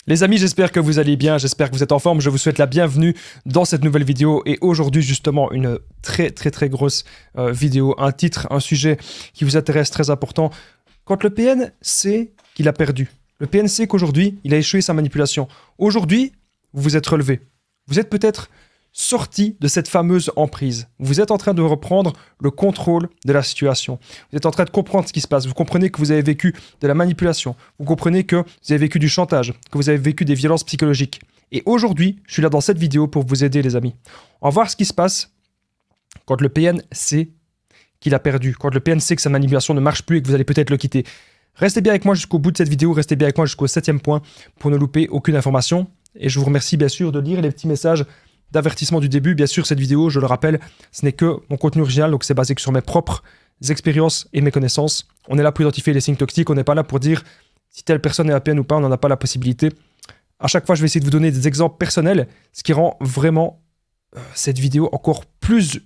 Les amis, j'espère que vous allez bien, j'espère que vous êtes en forme, je vous souhaite la bienvenue dans cette nouvelle vidéo et aujourd'hui justement une très grosse vidéo, un titre, un sujet qui vous intéresse, très important. Quand le PN sait qu'il a perdu, le PN sait qu'aujourd'hui il a échoué sa manipulation, aujourd'hui vous vous êtes relevé, vous êtes peut-être sorti de cette fameuse emprise, vous êtes en train de reprendre le contrôle de la situation, vous êtes en train de comprendre ce qui se passe, vous comprenez que vous avez vécu de la manipulation, vous comprenez que vous avez vécu du chantage, que vous avez vécu des violences psychologiques. Et aujourd'hui, je suis là dans cette vidéo pour vous aider les amis. On va voir ce qui se passe quand le PN sait qu'il a perdu, quand le PN sait que sa manipulation ne marche plus et que vous allez peut-être le quitter. Restez bien avec moi jusqu'au bout de cette vidéo, restez bien avec moi jusqu'au 7e point pour ne louper aucune information. Et je vous remercie bien sûr de lire les petits messages d'avertissement du début. Bien sûr, cette vidéo, je le rappelle, ce n'est que mon contenu original, donc c'est basé sur mes propres expériences et mes connaissances. On est là pour identifier les signes toxiques, on n'est pas là pour dire si telle personne est APN ou pas, on n'en a pas la possibilité. À chaque fois, je vais essayer de vous donner des exemples personnels, ce qui rend vraiment cette vidéo encore plus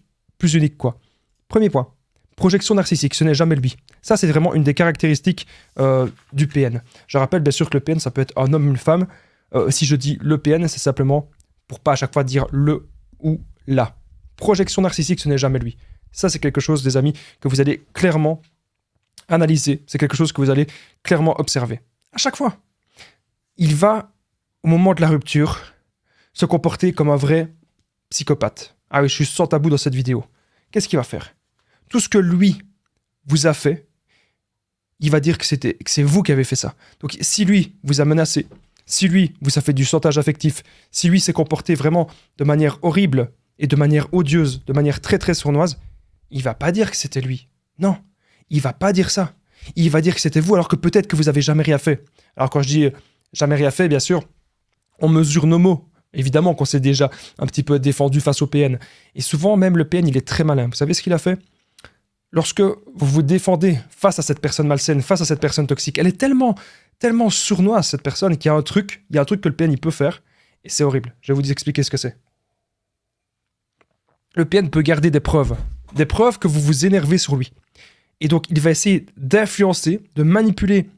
unique, quoi. Premier point, projection narcissique, ce n'est jamais lui. Ça, c'est vraiment une des caractéristiques du PN. Je rappelle bien sûr que le PN, ça peut être un homme ou une femme. Si je dis le PN, c'est simplement pour pas à chaque fois dire le ou la. Projection narcissique, ce n'est jamais lui. Ça, c'est quelque chose, les amis, que vous allez clairement analyser. C'est quelque chose que vous allez clairement observer. À chaque fois, il va, au moment de la rupture, se comporter comme un vrai psychopathe. Ah oui, je suis sans tabou dans cette vidéo. Qu'est-ce qu'il va faire? Tout ce que lui vous a fait, il va dire que c'est vous qui avez fait ça. Donc, si lui vous a menacé, si lui vous a fait du chantage affectif, si lui s'est comporté vraiment de manière horrible et de manière odieuse, de manière très sournoise, il va pas dire que c'était lui. Non, il va pas dire ça. Il va dire que c'était vous alors que peut-être que vous avez jamais rien fait. Alors quand je dis jamais rien fait, bien sûr, on mesure nos mots. Évidemment qu'on s'est déjà un petit peu défendu face au PN. Et souvent même le PN, il est très malin. Vous savez ce qu'il a fait? Lorsque vous vous défendez face à cette personne malsaine, face à cette personne toxique, elle est tellement sournoise cette personne qu'il y a un truc que le PN il peut faire et c'est horrible. Je vais vous expliquer ce que c'est. Le PN peut garder des preuves que vous vous énervez sur lui. Et donc il va essayer d'influencer, de manipuler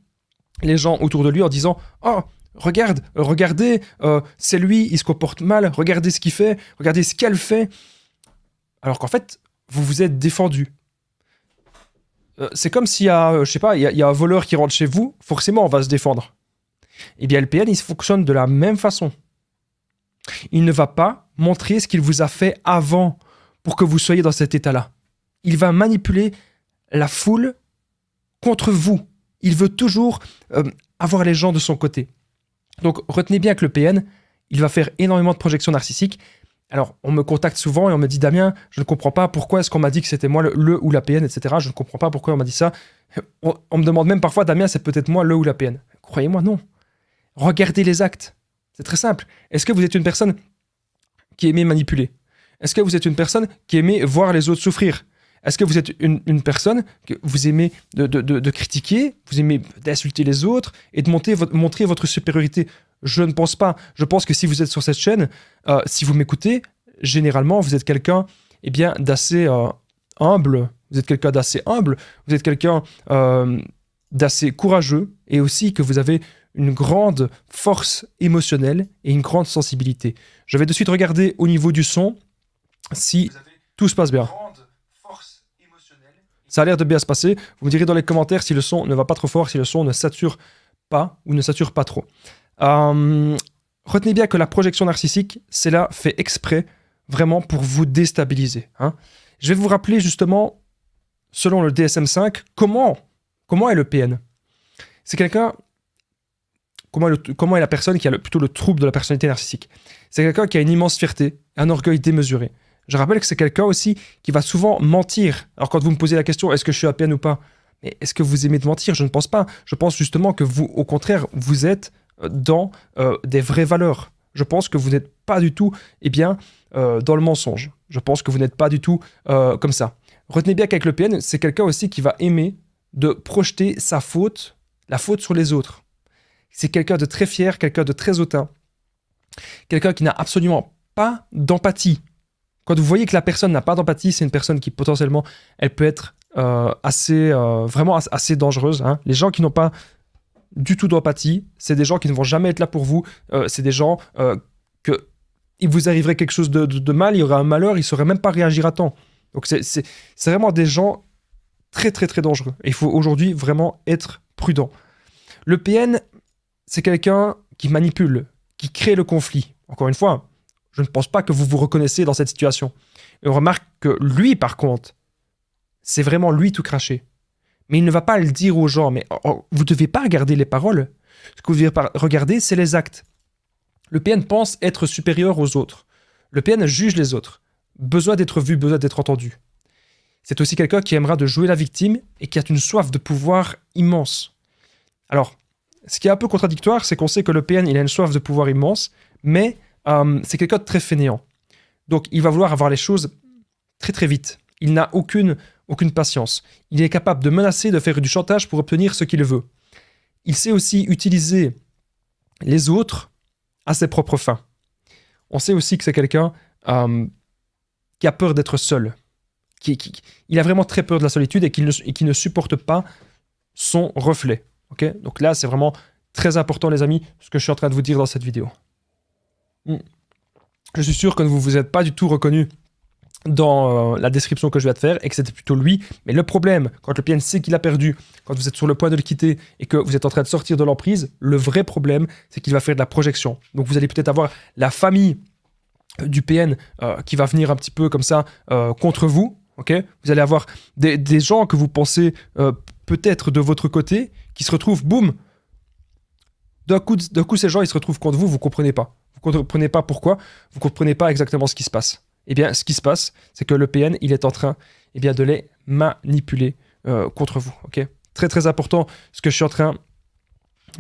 les gens autour de lui en disant « Oh, regardez, c'est lui, il se comporte mal, regardez ce qu'il fait, regardez ce qu'elle fait. » Alors qu'en fait, vous vous êtes défendu. C'est comme s'il y a, je sais pas, il y a un voleur qui rentre chez vous, forcément on va se défendre. Eh bien le PN, il fonctionne de la même façon. Il ne va pas montrer ce qu'il vous a fait avant pour que vous soyez dans cet état-là. Il va manipuler la foule contre vous. Il veut toujours avoir les gens de son côté. Donc retenez bien que le PN, il va faire énormément de projections narcissiques. Alors, on me contacte souvent et on me dit « Damien, je ne comprends pas pourquoi est-ce qu'on m'a dit que c'était moi le ou la PN, etc. Je ne comprends pas pourquoi on m'a dit ça. » On me demande même parfois « Damien, c'est peut-être moi le ou la PN. » Croyez-moi, non. Regardez les actes. C'est très simple. Est-ce que vous êtes une personne qui aimait manipuler? Est-ce que vous êtes une personne qui aimait voir les autres souffrir? Est-ce que vous êtes une personne que vous aimez de critiquer, vous aimez d'insulter les autres et de montrer votre supériorité? Je ne pense pas. Je pense que si vous êtes sur cette chaîne, si vous m'écoutez, généralement, vous êtes quelqu'un d'assez humble. Vous êtes quelqu'un d'assez humble. Vous êtes quelqu'un d'assez courageux et aussi que vous avez une grande force émotionnelle et une grande sensibilité. Je vais de suite regarder au niveau du son si tout se passe bien. Ça a l'air de bien se passer. Vous me direz dans les commentaires si le son ne va pas trop fort, si le son ne sature pas ou ne sature pas trop. Retenez bien que la projection narcissique, c'est là fait exprès vraiment pour vous déstabiliser. Hein. Je vais vous rappeler justement, selon le DSM-5, comment est le PN. C'est quelqu'un... Comment est la personne qui a plutôt le trouble de la personnalité narcissique? C'est quelqu'un qui a une immense fierté, un orgueil démesuré. Je rappelle que c'est quelqu'un aussi qui va souvent mentir. Alors quand vous me posez la question, est-ce que je suis APN ou pas? Mais est-ce que vous aimez de mentir? Je ne pense pas. Je pense justement que vous, au contraire, vous êtes dans des vraies valeurs. Je pense que vous n'êtes pas du tout dans le mensonge. Je pense que vous n'êtes pas du tout comme ça. Retenez bien qu'avec le PN, c'est quelqu'un aussi qui va aimer de projeter la faute sur les autres. C'est quelqu'un de très fier, quelqu'un de très hautain. Quelqu'un qui n'a absolument pas d'empathie. Quand vous voyez que la personne n'a pas d'empathie, c'est une personne qui potentiellement, elle peut être vraiment assez dangereuse. Hein. Les gens qui n'ont pas du tout d'empathie. C'est des gens qui ne vont jamais être là pour vous. C'est des gens que il vous arriverait quelque chose de mal, il y aurait un malheur, ils ne sauraient même pas réagir à temps. Donc c'est vraiment des gens très très très dangereux. Et il faut aujourd'hui vraiment être prudent. Le PN, c'est quelqu'un qui manipule, qui crée le conflit. Encore une fois, je ne pense pas que vous vous reconnaissez dans cette situation. Et on remarque que lui, par contre, c'est vraiment lui tout craché. Mais il ne va pas le dire aux gens. Mais vous ne devez pas regarder les paroles. Ce que vous devez regarder, c'est les actes. Le PN pense être supérieur aux autres. Le PN juge les autres. Besoin d'être vu, besoin d'être entendu. C'est aussi quelqu'un qui aimera de jouer la victime et qui a une soif de pouvoir immense. Alors, ce qui est un peu contradictoire, c'est qu'on sait que le PN, il a une soif de pouvoir immense, mais c'est quelqu'un de très fainéant. Donc, il va vouloir avoir les choses très très vite. Il n'a aucune patience. Il est capable de menacer, de faire du chantage pour obtenir ce qu'il veut. Il sait aussi utiliser les autres à ses propres fins. On sait aussi que c'est quelqu'un qui a peur d'être seul. Il a vraiment très peur de la solitude et qui ne supporte pas son reflet. Okay? Donc là, c'est vraiment très important, les amis, ce que je suis en train de vous dire dans cette vidéo. Je suis sûr que vous ne vous êtes pas du tout reconnu dans la description que je viens de faire et que c'était plutôt lui. Mais le problème, quand le PN sait qu'il a perdu, quand vous êtes sur le point de le quitter et que vous êtes en train de sortir de l'emprise, le vrai problème, c'est qu'il va faire de la projection. Donc vous allez peut-être avoir la famille du PN qui va venir un petit peu comme ça contre vous. Okay, vous allez avoir des gens que vous pensez peut-être de votre côté qui se retrouvent, boum, d'un coup, ces gens, ils se retrouvent contre vous, vous ne comprenez pas. Vous ne comprenez pas pourquoi, vous ne comprenez pas exactement ce qui se passe. Eh bien, ce qui se passe, c'est que le PN, il est en train de les manipuler contre vous. Okay, très, très important ce que je suis en train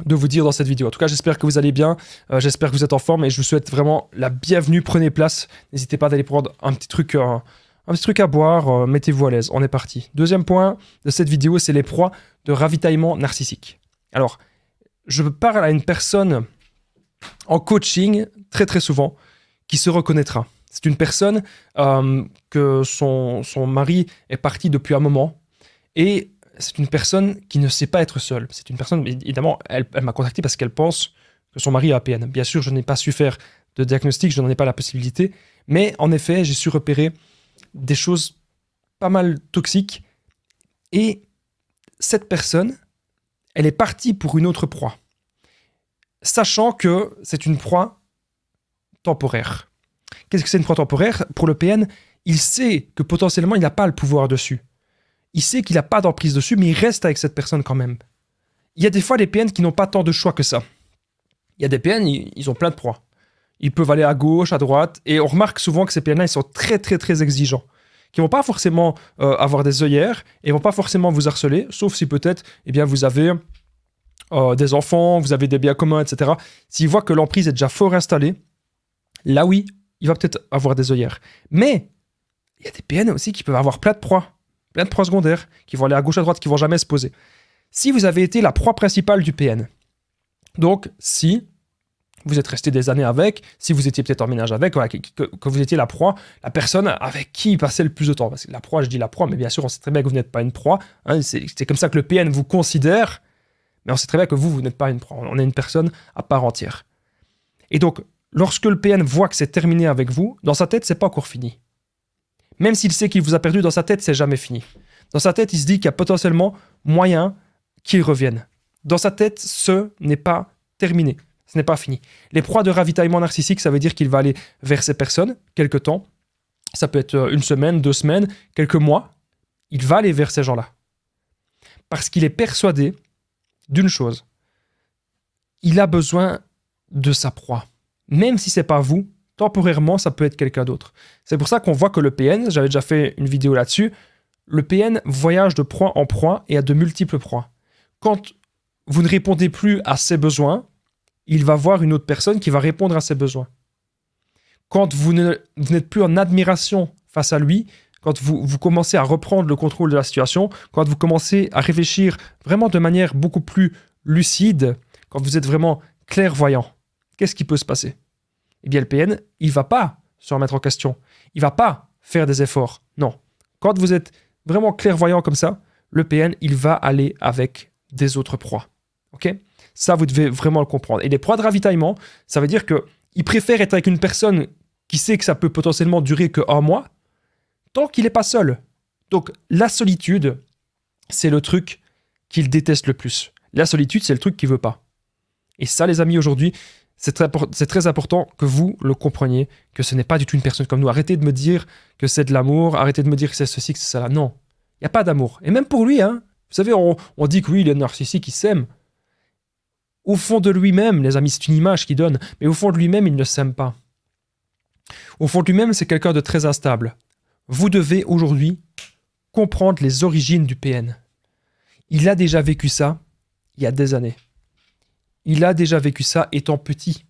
de vous dire dans cette vidéo. En tout cas, j'espère que vous allez bien, j'espère que vous êtes en forme et je vous souhaite vraiment la bienvenue. Prenez place, n'hésitez pas d'aller prendre un petit truc à boire, mettez-vous à l'aise, on est parti. Deuxième point de cette vidéo, c'est les proies de ravitaillement narcissique. Alors, je parle à une personne en coaching, très très souvent, qui se reconnaîtra. C'est une personne que son mari est parti depuis un moment et c'est une personne qui ne sait pas être seule. C'est une personne, évidemment, elle m'a contacté parce qu'elle pense que son mari a APN. Bien sûr, je n'ai pas su faire de diagnostic, je n'en ai pas la possibilité, mais en effet, j'ai su repérer des choses pas mal toxiques et cette personne, elle est partie pour une autre proie, sachant que c'est une proie temporaire. Qu'est-ce que c'est une proie temporaire? Pour le PN, il sait que potentiellement il n'a pas le pouvoir dessus. Il sait qu'il n'a pas d'emprise dessus, mais il reste avec cette personne quand même. Il y a des fois des PN qui n'ont pas tant de choix que ça. Il y a des PN, ils ont plein de proies. Ils peuvent aller à gauche, à droite, et on remarque souvent que ces PN-là, ils sont très très très exigeants. Qui ne vont pas forcément avoir des œillères, et ne vont pas forcément vous harceler, sauf si peut-être vous avez des enfants, vous avez des biens communs, etc. S'il voit que l'emprise est déjà fort installée, là oui, il va peut-être avoir des œillères. Mais il y a des PN aussi qui peuvent avoir plein de proies secondaires, qui vont aller à gauche, à droite, qui ne vont jamais se poser. Si vous avez été la proie principale du PN, donc si vous êtes resté des années avec, si vous étiez peut-être en ménage avec, que vous étiez la proie, la personne avec qui il passait le plus de temps. Parce que la proie, je dis la proie, mais bien sûr, on sait très bien que vous n'êtes pas une proie. Hein, c'est comme ça que le PN vous considère, mais on sait très bien que vous n'êtes pas une proie. On est une personne à part entière. Et donc, lorsque le PN voit que c'est terminé avec vous, dans sa tête, c'est pas encore fini. Même s'il sait qu'il vous a perdu, dans sa tête, c'est jamais fini. Dans sa tête, il se dit qu'il y a potentiellement moyen qu'il revienne. Dans sa tête, ce n'est pas terminé. Ce n'est pas fini. Les proies de ravitaillement narcissique, ça veut dire qu'il va aller vers ces personnes quelque temps. Ça peut être une semaine, 2 semaines, quelques mois. Il va aller vers ces gens-là. Parce qu'il est persuadé d'une chose. Il a besoin de sa proie. Même si ce n'est pas vous, temporairement, ça peut être quelqu'un d'autre. C'est pour ça qu'on voit que le PN, j'avais déjà fait une vidéo là-dessus, le PN voyage de proie en proie et a de multiples proies. Quand vous ne répondez plus à ses besoins, il va voir une autre personne qui va répondre à ses besoins. Quand vous n'êtes plus en admiration face à lui, quand vous commencez à reprendre le contrôle de la situation, quand vous commencez à réfléchir vraiment de manière beaucoup plus lucide, quand vous êtes vraiment clairvoyant, qu'est-ce qui peut se passer? Eh bien, le PN, il ne va pas se remettre en question. Il ne va pas faire des efforts. Non. Quand vous êtes vraiment clairvoyant comme ça, le PN, il va aller avec des autres proies. Ok? Ça, vous devez vraiment le comprendre. Et les proies de ravitaillement, ça veut dire qu'il préfère être avec une personne qui sait que ça peut potentiellement durer que 1 mois, tant qu'il n'est pas seul. Donc, la solitude, c'est le truc qu'il déteste le plus. La solitude, c'est le truc qu'il ne veut pas. Et ça, les amis, aujourd'hui, c'est très important que vous le compreniez, que ce n'est pas du tout une personne comme nous. Arrêtez de me dire que c'est de l'amour, arrêtez de me dire que c'est ceci, que c'est ça. Non, il n'y a pas d'amour. Et même pour lui, hein, vous savez, on dit que oui, il est narcissique, il s'aime. Au fond de lui-même, les amis, c'est une image qu'il donne, mais au fond de lui-même, il ne s'aime pas. Au fond de lui-même, c'est quelqu'un de très instable. Vous devez aujourd'hui comprendre les origines du PN. Il a déjà vécu ça il y a des années. Il a déjà vécu ça étant petit.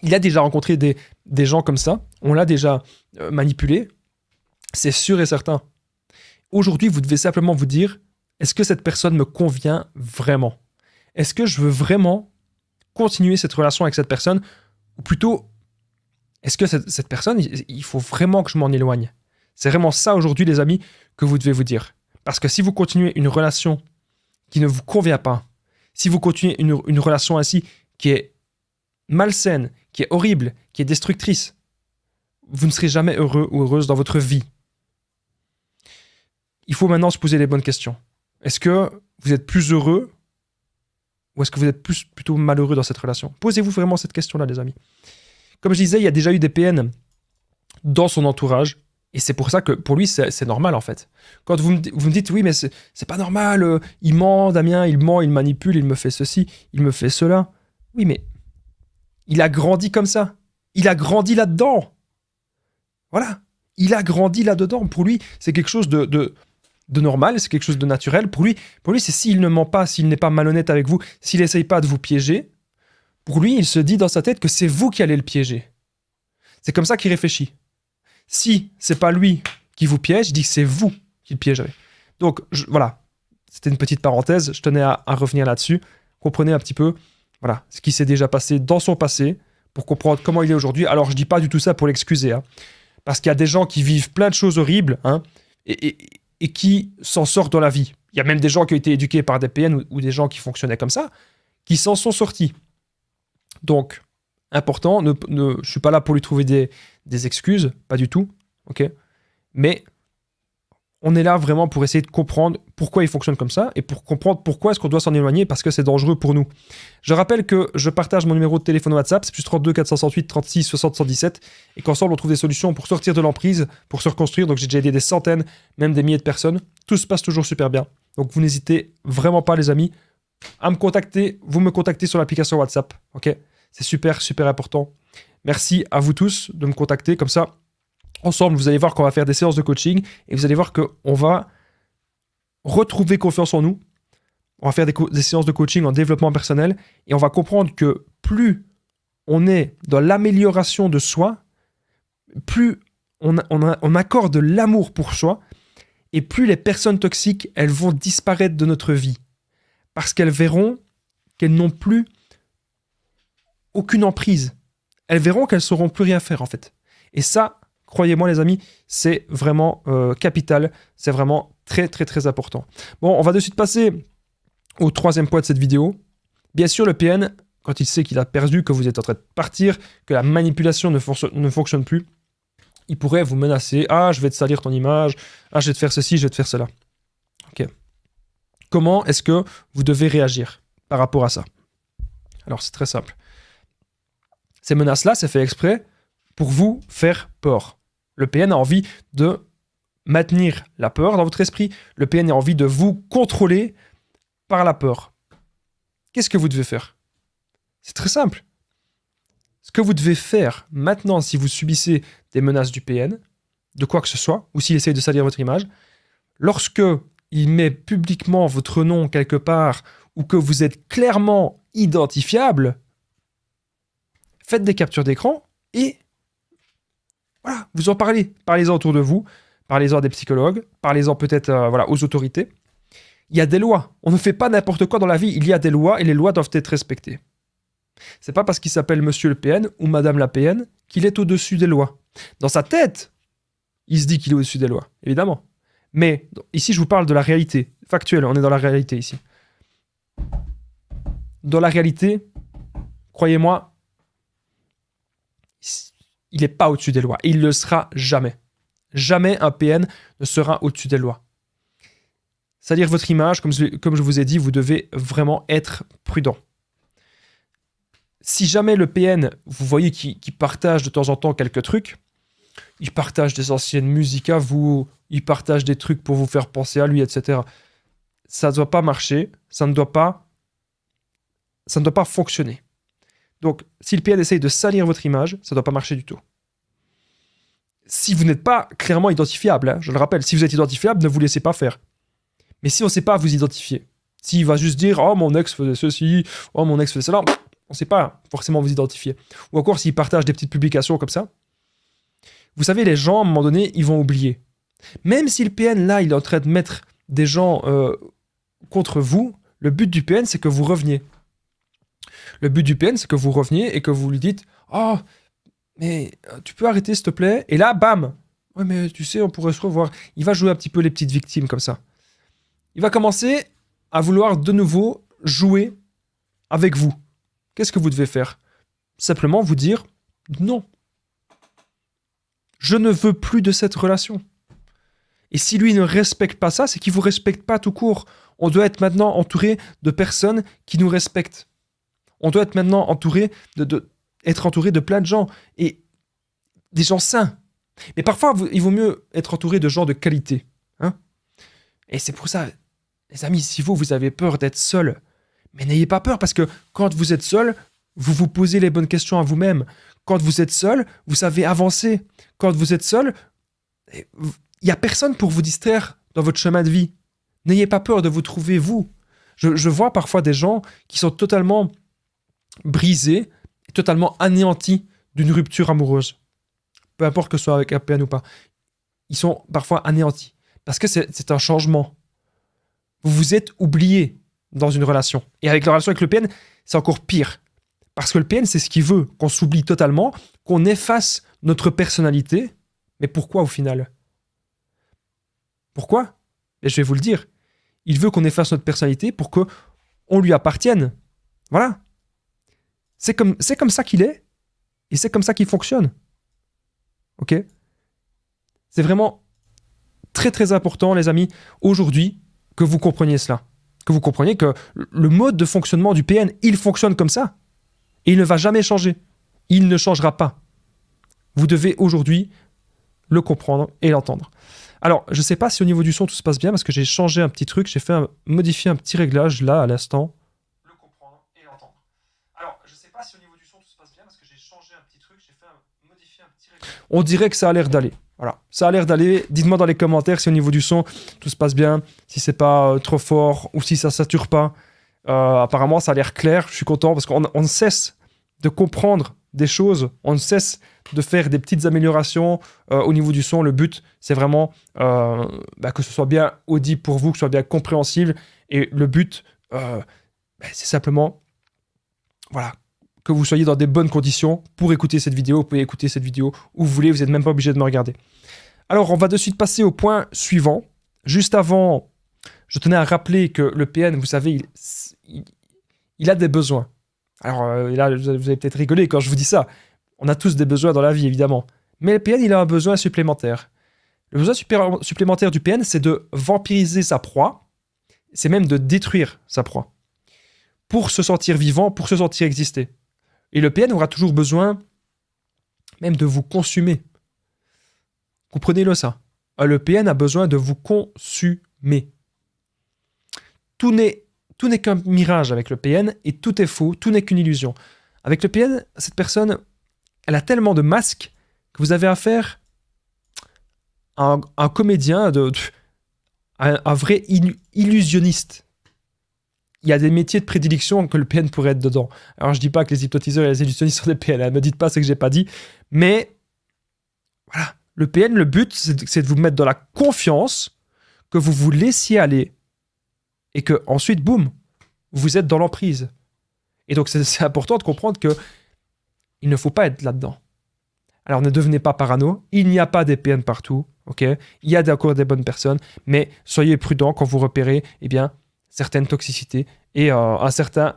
Il a déjà rencontré des gens comme ça. On l'a déjà manipulé. C'est sûr et certain. Aujourd'hui, vous devez simplement vous dire, est-ce que cette personne me convient vraiment? Est-ce que je veux vraiment continuer cette relation avec cette personne? Ou plutôt, est-ce que cette personne, il faut vraiment que je m'en éloigne? C'est vraiment ça aujourd'hui, les amis, que vous devez vous dire. Parce que si vous continuez une relation qui ne vous convient pas, si vous continuez une relation ainsi qui est malsaine, qui est horrible, qui est destructrice, vous ne serez jamais heureux ou heureuse dans votre vie. Il faut maintenant se poser les bonnes questions. Est-ce que vous êtes plus heureux ou est-ce que vous êtes plutôt malheureux dans cette relation? Posez-vous vraiment cette question-là, les amis. Comme je disais, il y a déjà eu des PN dans son entourage. Et c'est pour ça que pour lui, c'est normal en fait. Quand vous me dites, oui, mais c'est pas normal, il ment, Damien, il ment, il manipule, il me fait ceci, il me fait cela. Oui, mais il a grandi comme ça. Il a grandi là-dedans. Voilà. Il a grandi là-dedans. Pour lui, c'est quelque chose de normal, c'est quelque chose de naturel. Pour lui c'est s'il ne ment pas, s'il n'est pas malhonnête avec vous, s'il n'essaye pas de vous piéger, pour lui, il se dit dans sa tête que c'est vous qui allez le piéger. C'est comme ça qu'il réfléchit. Si c'est pas lui qui vous piège, il dit que c'est vous qui le piégerez. Donc, voilà. C'était une petite parenthèse. Je tenais à revenir là-dessus. Comprenez un petit peu, voilà, ce qui s'est déjà passé dans son passé pour comprendre comment il est aujourd'hui. Alors, je dis pas du tout ça pour l'excuser, hein, parce qu'il y a des gens qui vivent plein de choses horribles, hein, et qui s'en sortent dans la vie. Il y a même des gens qui ont été éduqués par des PN ou des gens qui fonctionnaient comme ça, qui s'en sont sortis. Donc, important, je suis pas là pour lui trouver des excuses, pas du tout, ok? Mais on est là vraiment pour essayer de comprendre pourquoi il fonctionne comme ça et pour comprendre pourquoi est-ce qu'on doit s'en éloigner parce que c'est dangereux pour nous. Je rappelle que je partage mon numéro de téléphone WhatsApp, c'est plus 32 468 36 60 117 et qu'ensemble on trouve des solutions pour sortir de l'emprise, pour se reconstruire. Donc j'ai déjà aidé des centaines, même des milliers de personnes. Tout se passe toujours super bien. Donc vous n'hésitez vraiment pas les amis à me contacter. Vous me contactez sur l'application WhatsApp, ok? C'est super, super important. Merci à vous tous de me contacter. Comme ça, ensemble, vous allez voir qu'on va faire des séances de coaching et vous allez voir qu'on va retrouver confiance en nous. On va faire des séances de coaching en développement personnel et on va comprendre que plus on est dans l'amélioration de soi, plus on accorde de l'amour pour soi et plus les personnes toxiques, elles vont disparaître de notre vie parce qu'elles verront qu'elles n'ont plus aucune emprise. Elles verront qu'elles ne sauront plus rien faire en fait. Et ça, croyez-moi les amis, c'est vraiment capital. C'est vraiment très très très important. Bon, on va de suite passer au troisième point de cette vidéo. Bien sûr, le PN, quand il sait qu'il a perdu, que vous êtes en train de partir, que la manipulation ne fonctionne plus, il pourrait vous menacer. Ah, je vais te salir ton image. Ah, je vais te faire ceci, je vais te faire cela. Ok. Comment est-ce que vous devez réagir par rapport à ça? Alors, c'est très simple. Ces menaces-là, c'est fait exprès pour vous faire peur. Le PN a envie de maintenir la peur dans votre esprit. Le PN a envie de vous contrôler par la peur. Qu'est-ce que vous devez faire? C'est très simple. Ce que vous devez faire maintenant, si vous subissez des menaces du PN, de quoi que ce soit, ou s'il essaye de salir votre image, lorsque il met publiquement votre nom quelque part, ou que vous êtes clairement identifiable, faites des captures d'écran et voilà, vous en parlez. Parlez-en autour de vous, parlez-en à des psychologues, parlez-en peut-être voilà, aux autorités. Il y a des lois. On ne fait pas n'importe quoi dans la vie. Il y a des lois et les lois doivent être respectées. C'est pas parce qu'il s'appelle Monsieur le PN ou Madame la PN qu'il est au-dessus des lois. Dans sa tête, il se dit qu'il est au-dessus des lois, évidemment. Mais ici, je vous parle de la réalité. factuel, on est dans la réalité ici. Dans la réalité, croyez-moi, il n'est pas au-dessus des lois. Et il ne le sera jamais. Jamais un PN ne sera au-dessus des lois. C'est-à-dire votre image, comme je vous ai dit, vous devez vraiment être prudent. Si jamais le PN, vous voyez qu'il partage de temps en temps quelques trucs, il partage des anciennes musiques à vous, il partage des trucs pour vous faire penser à lui, etc. Ça ne doit pas marcher, ça ne doit pas fonctionner. Donc, si le PN essaye de salir votre image, ça ne doit pas marcher du tout. Si vous n'êtes pas clairement identifiable, hein, je le rappelle, si vous êtes identifiable, ne vous laissez pas faire. Mais si on ne sait pas vous identifier, s'il va juste dire « Oh, mon ex faisait ceci, oh, mon ex faisait cela », on ne sait pas forcément vous identifier. Ou encore s'il partage des petites publications comme ça. Vous savez, les gens, à un moment donné, ils vont oublier. Même si le PN, là, il est en train de mettre des gens contre vous, le but du PN, c'est que vous reveniez. Le but du PN, c'est que vous reveniez et que vous lui dites « Oh, mais tu peux arrêter, s'il te plaît ?» Et là, bam! « Ouais, mais tu sais, on pourrait se revoir. » Il va jouer un petit peu les petites victimes comme ça. Il va commencer à vouloir de nouveau jouer avec vous. Qu'est-ce que vous devez faire? Simplement vous dire « Non. Je ne veux plus de cette relation. » Et si lui ne respecte pas ça, c'est qu'il ne vous respecte pas tout court. On doit être maintenant entouré de personnes qui nous respectent. On doit être maintenant entouré être entouré de plein de gens. Et des gens sains. Mais parfois, il vaut mieux être entouré de gens de qualité. Hein? Et c'est pour ça, les amis, si vous avez peur d'être seul, mais n'ayez pas peur, parce que quand vous êtes seul, vous vous posez les bonnes questions à vous-même. Quand vous êtes seul, vous savez avancer. Quand vous êtes seul, il n'y a personne pour vous distraire dans votre chemin de vie. N'ayez pas peur de vous trouver vous. Je vois parfois des gens qui sont totalement brisés, totalement anéantis d'une rupture amoureuse. Peu importe que ce soit avec un PN ou pas. Ils sont parfois anéantis. Parce que c'est un changement. Vous vous êtes oublié dans une relation. Et avec la relation avec le PN, c'est encore pire. Parce que le PN, c'est ce qu'il veut, qu'on s'oublie totalement, qu'on efface notre personnalité. Mais pourquoi au final? Pourquoi? Et je vais vous le dire. Il veut qu'on efface notre personnalité pour qu'on lui appartienne. Voilà. C'est comme ça qu'il est. Et c'est comme ça qu'il fonctionne. Ok? C'est vraiment très très important, les amis, aujourd'hui, que vous compreniez cela. Que vous compreniez que le mode de fonctionnement du PN, il fonctionne comme ça. Et il ne va jamais changer. Il ne changera pas. Vous devez aujourd'hui le comprendre et l'entendre. Alors, je ne sais pas si au niveau du son tout se passe bien, parce que j'ai changé un petit truc, j'ai modifié un petit réglage là à l'instant. Le comprendre et l'entendre. Alors, je ne sais pas si au niveau du son tout se passe bien, parce que j'ai changé un petit truc, j'ai modifié un petit réglage. On dirait que ça a l'air d'aller. Voilà, ça a l'air d'aller. Dites-moi dans les commentaires si au niveau du son tout se passe bien, si c'est pas trop fort ou si ça sature pas. Apparemment, ça a l'air clair. Je suis content parce qu'on ne cesse de comprendre des choses, on ne cesse de faire des petites améliorations au niveau du son. Le but, c'est vraiment que ce soit bien audible pour vous, que ce soit bien compréhensible. Et le but, c'est simplement, voilà, que vous soyez dans des bonnes conditions pour écouter cette vidéo. Vous pouvez écouter cette vidéo où vous voulez, vous n'êtes même pas obligé de me regarder. Alors, on va de suite passer au point suivant. Juste avant, je tenais à rappeler que le PN, vous savez, il a des besoins. Alors là, vous allez peut-être rigoler quand je vous dis ça. On a tous des besoins dans la vie, évidemment. Mais le PN, il a un besoin supplémentaire. Le besoin supplémentaire du PN, c'est de vampiriser sa proie. C'est même de détruire sa proie. Pour se sentir vivant, pour se sentir exister. Et le PN aura toujours besoin même de vous consumer. Comprenez-le ça. Le PN a besoin de vous consumer. Tout n'est qu'un mirage avec le PN et tout est faux, tout n'est qu'une illusion. Avec le PN, cette personne, elle a tellement de masques que vous avez affaire à un comédien, un vrai illusionniste. Il y a des métiers de prédilection que le PN pourrait être dedans. Alors je dis pas que les hypnotiseurs et les illusionnistes sont des PN, ne me dites pas ce que j'ai pas dit, mais voilà, le PN, le but, c'est de vous mettre dans la confiance, que vous vous laissiez aller, et que ensuite, boum, vous êtes dans l'emprise. Et donc c'est important de comprendre que il ne faut pas être là-dedans. Alors ne devenez pas parano, il n'y a pas des PN partout, ok? Il y a encore des bonnes personnes, mais soyez prudents quand vous repérez eh bien, certaines toxicités et un certain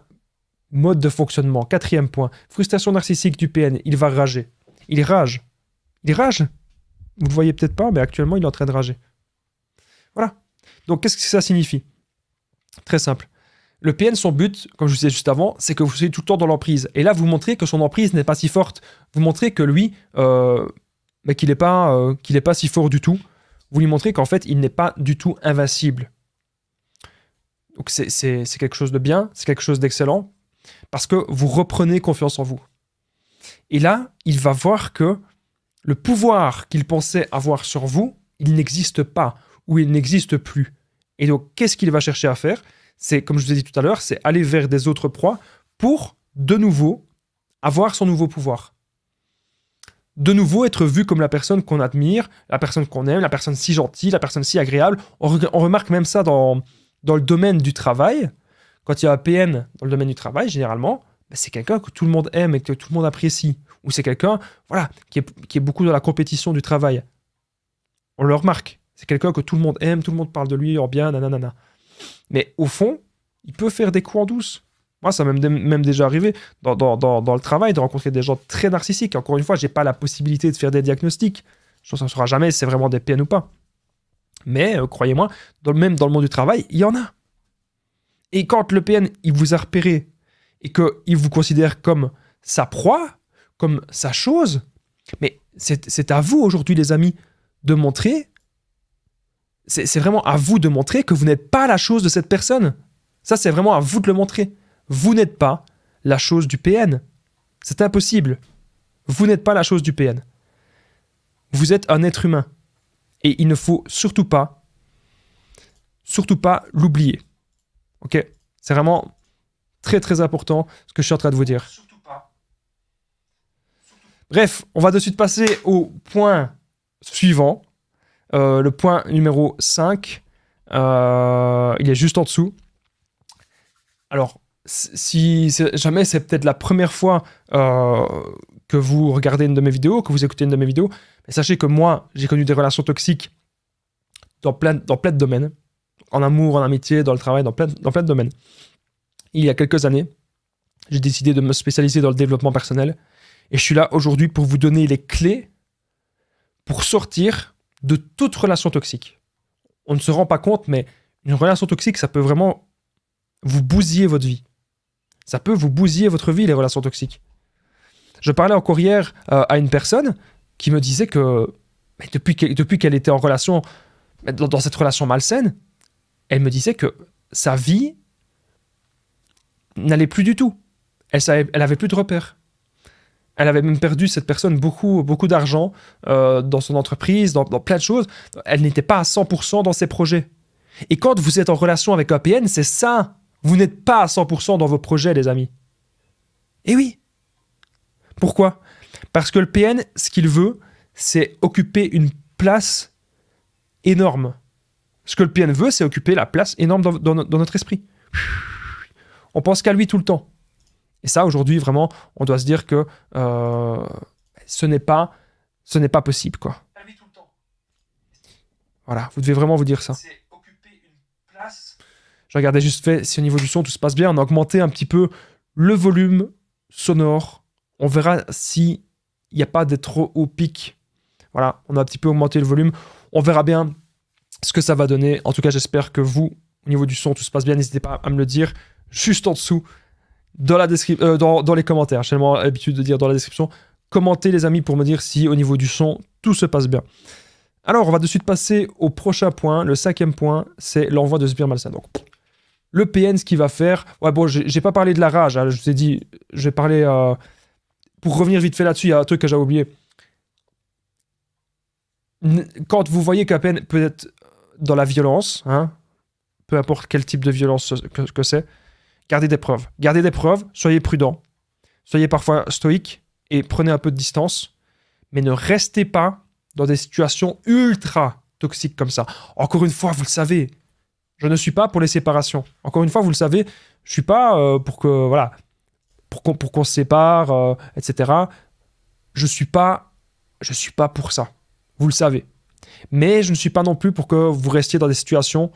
mode de fonctionnement. Quatrième point, frustration narcissique du PN, il va rager. Il rage. Il rage. Vous ne le voyez peut-être pas, mais actuellement, il est en train de rager. Voilà. Donc, qu'est-ce que ça signifie? Très simple. Le PN, son but, comme je vous disais juste avant, c'est que vous soyez tout le temps dans l'emprise. Et là, vous montrez que son emprise n'est pas si forte. Vous montrez que lui, qu'il n'est pas si fort du tout. Vous lui montrez qu'en fait, il n'est pas du tout invincible. Donc, c'est quelque chose de bien, c'est quelque chose d'excellent, parce que vous reprenez confiance en vous. Et là, il va voir que le pouvoir qu'il pensait avoir sur vous, il n'existe pas, ou il n'existe plus. Et donc, qu'est-ce qu'il va chercher à faire? C'est, comme je vous ai dit tout à l'heure, c'est aller vers des autres proies pour, de nouveau, avoir son nouveau pouvoir. De nouveau, être vu comme la personne qu'on admire, la personne qu'on aime, la personne si gentille, la personne si agréable. On remarque même ça dans le domaine du travail. Quand il y a un PN dans le domaine du travail, généralement, c'est quelqu'un que tout le monde aime et que tout le monde apprécie. Ou c'est quelqu'un voilà, qui est beaucoup dans la compétition du travail. On le remarque. C'est quelqu'un que tout le monde aime, tout le monde parle de lui en bien, nanana. Mais au fond, il peut faire des coups en douce. Moi, ça m'est même déjà arrivé dans le travail de rencontrer des gens très narcissiques. Encore une fois, je n'ai pas la possibilité de faire des diagnostics. Je ne saurai jamais si c'est vraiment des PN ou pas. Mais croyez-moi, même dans le monde du travail, il y en a. Et quand le PN, il vous a repéré et qu'il vous considère comme sa proie, comme sa chose, mais c'est à vous aujourd'hui, les amis, de montrer, c'est vraiment à vous de montrer que vous n'êtes pas la chose de cette personne. Ça, c'est vraiment à vous de le montrer. Vous n'êtes pas la chose du PN. C'est impossible. Vous n'êtes pas la chose du PN. Vous êtes un être humain. Et il ne faut surtout pas l'oublier. Ok? C'est vraiment très très important ce que je suis en train de vous dire. Bref, on va de suite passer au point suivant. Le point numéro 5. Il est juste en dessous. Alors, si jamais c'est peut-être la première fois que vous regardez une de mes vidéos, que vous écoutez une de mes vidéos, mais sachez que moi, j'ai connu des relations toxiques dans plein de domaines. En amour, en amitié, dans le travail, dans plein de domaines. Il y a quelques années, j'ai décidé de me spécialiser dans le développement personnel. Et je suis là aujourd'hui pour vous donner les clés pour sortir de toute relation toxique. On ne se rend pas compte, mais une relation toxique, ça peut vraiment vous bousiller votre vie. Ça peut vous bousiller votre vie, les relations toxiques. Je parlais encore hier à une personne qui me disait que depuis qu'elle était en relation, dans cette relation malsaine, elle me disait que sa vie n'allait plus du tout. Elle avait plus de repères. Elle avait même perdu, cette personne, beaucoup d'argent dans son entreprise, dans plein de choses. Elle n'était pas à 100% dans ses projets. Et quand vous êtes en relation avec un PN, c'est ça. Vous n'êtes pas à 100% dans vos projets, les amis. Et oui. Pourquoi? Parce que le PN, ce qu'il veut, c'est occuper une place énorme. Ce que le PN veut, c'est occuper la place énorme dans notre esprit. On pense qu'à lui tout le temps. Et ça, aujourd'hui, vraiment, on doit se dire que ce n'est pas possible, quoi. Voilà, vous devez vraiment vous dire ça. C'est occuper une place. Je regardais juste fait si au niveau du son tout se passe bien. On a augmenté un petit peu le volume sonore. On verra s'il n'y a pas des trop hauts pics. Voilà, on a un petit peu augmenté le volume. On verra bien ce que ça va donner. En tout cas, j'espère que vous, au niveau du son, tout se passe bien. N'hésitez pas à me le dire juste en dessous. Dans les commentaires, j'ai tellement l'habitude de dire dans la description, commentez les amis pour me dire si au niveau du son, tout se passe bien. Alors, on va de suite passer au prochain point. Le 5e point, c'est l'envoi de sbires malsains. Donc, le PN, ce qu'il va faire... Ouais, bon, j'ai pas parlé de la rage. Hein, je vous ai dit, je vais parler... pour revenir vite fait là-dessus, il y a un truc que j'ai oublié. Quand vous voyez qu'un PN peut être dans la violence, hein, peu importe quel type de violence que c'est, gardez des preuves, soyez prudents, soyez parfois stoïques et prenez un peu de distance, mais ne restez pas dans des situations ultra toxiques comme ça. Encore une fois, vous le savez, je ne suis pas pour les séparations. Encore une fois, vous le savez, je suis pas pour qu'on se sépare, etc. Je suis pas je ne suis pas pour ça. Vous le savez. Mais je ne suis pas non plus pour que vous restiez dans des situations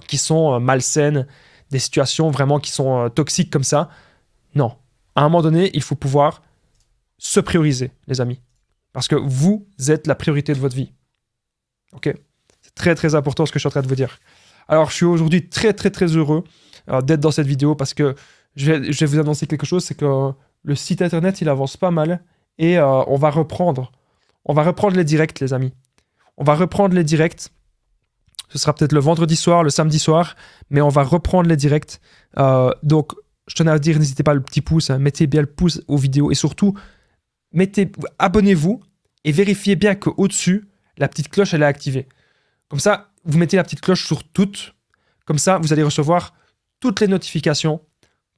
qui sont malsaines, des situations vraiment qui sont toxiques comme ça. Non. À un moment donné, il faut pouvoir se prioriser, les amis. Parce que vous êtes la priorité de votre vie. Ok? C'est très, très important ce que je suis en train de vous dire. Alors, je suis aujourd'hui très, très, très heureux d'être dans cette vidéo parce que je vais vous annoncer quelque chose, c'est que le site internet, il avance pas mal et on va reprendre les directs, les amis. On va reprendre les directs. Ce sera peut-être le vendredi soir, le samedi soir, mais on va reprendre les directs. Donc, je tenais à dire, n'hésitez pas le petit pouce, hein, mettez bien le pouce aux vidéos et surtout, abonnez-vous et vérifiez bien qu'au-dessus, la petite cloche, elle est activée. Comme ça, vous mettez la petite cloche sur toutes. Comme ça, vous allez recevoir toutes les notifications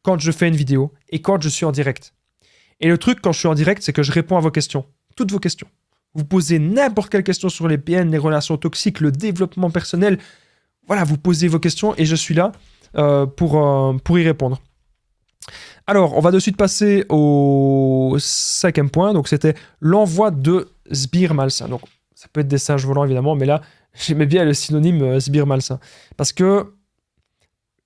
quand je fais une vidéo et quand je suis en direct. Et le truc, quand je suis en direct, c'est que je réponds à vos questions. Toutes vos questions. Vous posez n'importe quelle question sur les PN, les relations toxiques, le développement personnel. Voilà, vous posez vos questions et je suis là pour y répondre. Alors, on va de suite passer au 5e point. Donc, c'était l'envoi de sbires malsains. Donc, ça peut être des singes volants, évidemment, mais là, j'aimais bien le synonyme sbire malsain. Parce que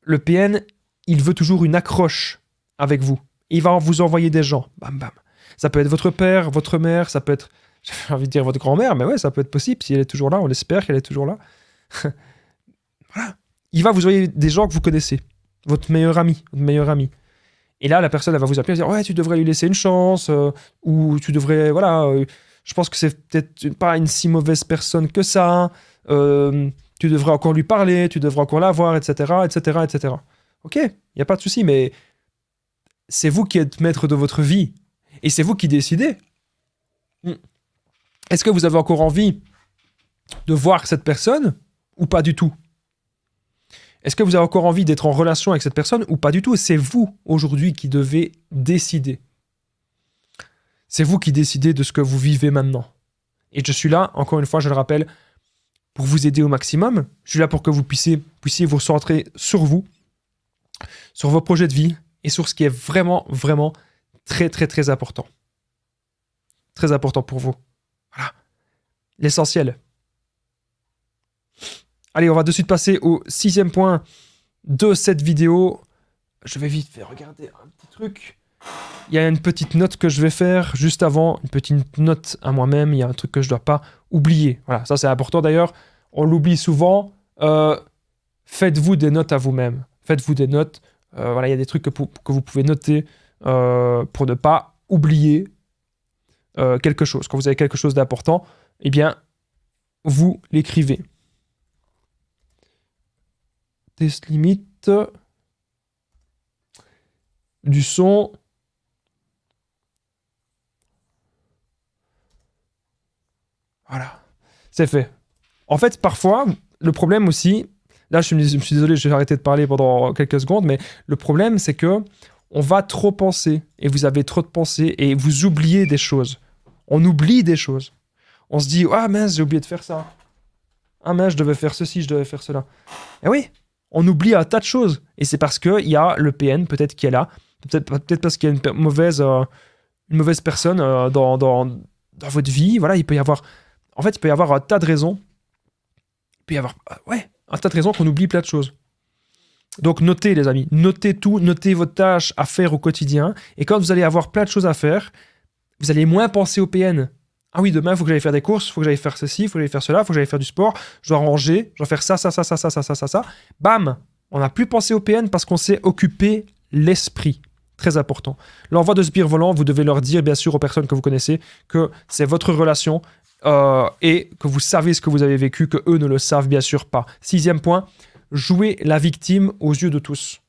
le PN, il veut toujours une accroche avec vous. Il va vous envoyer des gens. Bam, bam. Ça peut être votre père, votre mère, ça peut être, j'ai envie de dire votre grand-mère, mais ouais, ça peut être possible si elle est toujours là. On espère qu'elle est toujours là. Voilà. Il va vous envoyer des gens que vous connaissez. Votre meilleur ami, votre meilleur ami. Et là, la personne, elle va vous appeler et dire « Ouais, tu devrais lui laisser une chance. Ou tu devrais... Voilà, je pense que c'est peut-être pas une si mauvaise personne que ça. Tu devrais encore lui parler, tu devrais encore la voir, etc. etc., etc. » Ok, il n'y a pas de souci, mais c'est vous qui êtes maître de votre vie. Et c'est vous qui décidez. Est-ce que vous avez encore envie de voir cette personne ou pas du tout? Est-ce que vous avez encore envie d'être en relation avec cette personne ou pas du tout? C'est vous, aujourd'hui, qui devez décider. C'est vous qui décidez de ce que vous vivez maintenant. Et je suis là, encore une fois, je le rappelle, pour vous aider au maximum. Je suis là pour que vous puissiez vous centrer sur vous, sur vos projets de vie et sur ce qui est vraiment, vraiment très, très, très important. Très important pour vous. Voilà. L'essentiel. Allez, on va de suite passer au 6e point de cette vidéo. Je vais vite faire regarder un petit truc. Il y a une petite note que je vais faire juste avant, une petite note à moi-même. Il y a un truc que je ne dois pas oublier. Voilà, ça c'est important d'ailleurs. On l'oublie souvent. Faites-vous des notes à vous-même. Faites-vous des notes. Voilà, il y a des trucs que vous pouvez noter pour ne pas oublier quelque chose. Quand vous avez quelque chose d'important, eh bien, vous l'écrivez. Test limite du son. Voilà, c'est fait. En fait, parfois, le problème aussi, là je me suis désolé, j'ai arrêté de parler pendant quelques secondes, mais le problème c'est que on va trop penser, et vous avez trop de pensées, et vous oubliez des choses. On oublie des choses. On se dit, ah mince, j'ai oublié de faire ça. Ah mince, je devais faire ceci, je devais faire cela. Et oui, on oublie un tas de choses. Et c'est parce qu'il y a le PN, peut-être, qui est là. Peut-être parce qu'il y a une mauvaise personne dans votre vie. Voilà, il peut y avoir... En fait, il peut y avoir un tas de raisons. Il peut y avoir... un tas de raisons qu'on oublie plein de choses. Donc, notez, les amis. Notez tout. Notez vos tâches à faire au quotidien. Et quand vous allez avoir plein de choses à faire, vous allez moins penser au PN. Ah oui, demain, il faut que j'aille faire des courses, il faut que j'aille faire ceci, il faut que j'aille faire cela, il faut que j'aille faire du sport, je dois ranger, je dois faire ça. Bam! On n'a plus pensé au PN parce qu'on s'est occupé l'esprit. Très important. L'envoi de sbires volants, vous devez leur dire, bien sûr, aux personnes que vous connaissez, que c'est votre relation et que vous savez ce que vous avez vécu, que eux ne le savent bien sûr pas. 6e point, jouer la victime aux yeux de tous.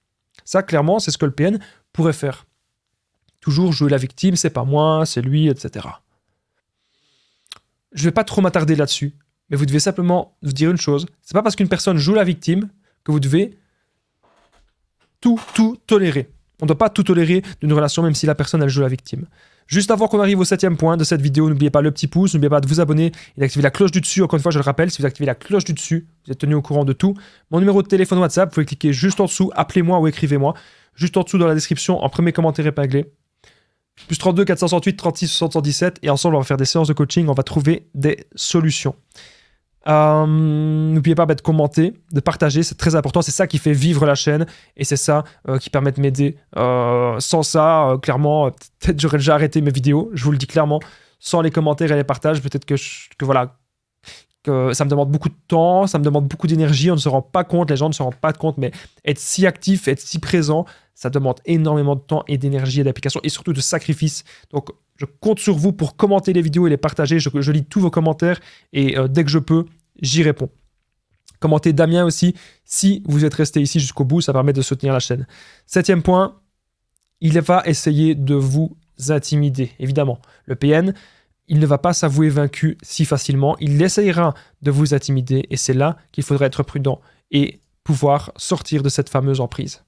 Ça, clairement, c'est ce que le PN pourrait faire. Toujours jouer la victime, c'est pas moi, c'est lui, etc. Je vais pas trop m'attarder là-dessus, mais vous devez simplement vous dire une chose. C'est pas parce qu'une personne joue la victime que vous devez tout tolérer. On ne doit pas tout tolérer d'une relation, même si la personne, elle joue la victime. Juste avant qu'on arrive au 7e point de cette vidéo, n'oubliez pas le petit pouce, n'oubliez pas de vous abonner et d'activer la cloche du dessus. Encore une fois, je le rappelle, si vous activez la cloche du dessus, vous êtes tenu au courant de tout. Mon numéro de téléphone WhatsApp, vous pouvez cliquer juste en dessous, appelez-moi ou écrivez-moi. Juste en dessous dans la description, en premier commentaire épinglé. Plus 32 468 36 60 117 et ensemble on va faire des séances de coaching, on va trouver des solutions. N'oubliez pas de commenter, de partager, c'est très important, c'est ça qui fait vivre la chaîne et c'est ça qui permet de m'aider. Sans ça, clairement, peut-être j'aurais déjà arrêté mes vidéos, je vous le dis clairement. Sans les commentaires et les partages, peut-être que ça me demande beaucoup de temps, ça me demande beaucoup d'énergie, on ne se rend pas compte, les gens ne se rendent pas compte, mais être si actif, être si présent, ça demande énormément de temps et d'énergie et d'application et surtout de sacrifice. Donc, je compte sur vous pour commenter les vidéos et les partager. Je lis tous vos commentaires et dès que je peux, j'y réponds. Commentez Damien aussi. Si vous êtes resté ici jusqu'au bout, ça permet de soutenir la chaîne. 7e point, il va essayer de vous intimider. Évidemment, le PN, il ne va pas s'avouer vaincu si facilement. Il essayera de vous intimider et c'est là qu'il faudra être prudent et pouvoir sortir de cette fameuse emprise.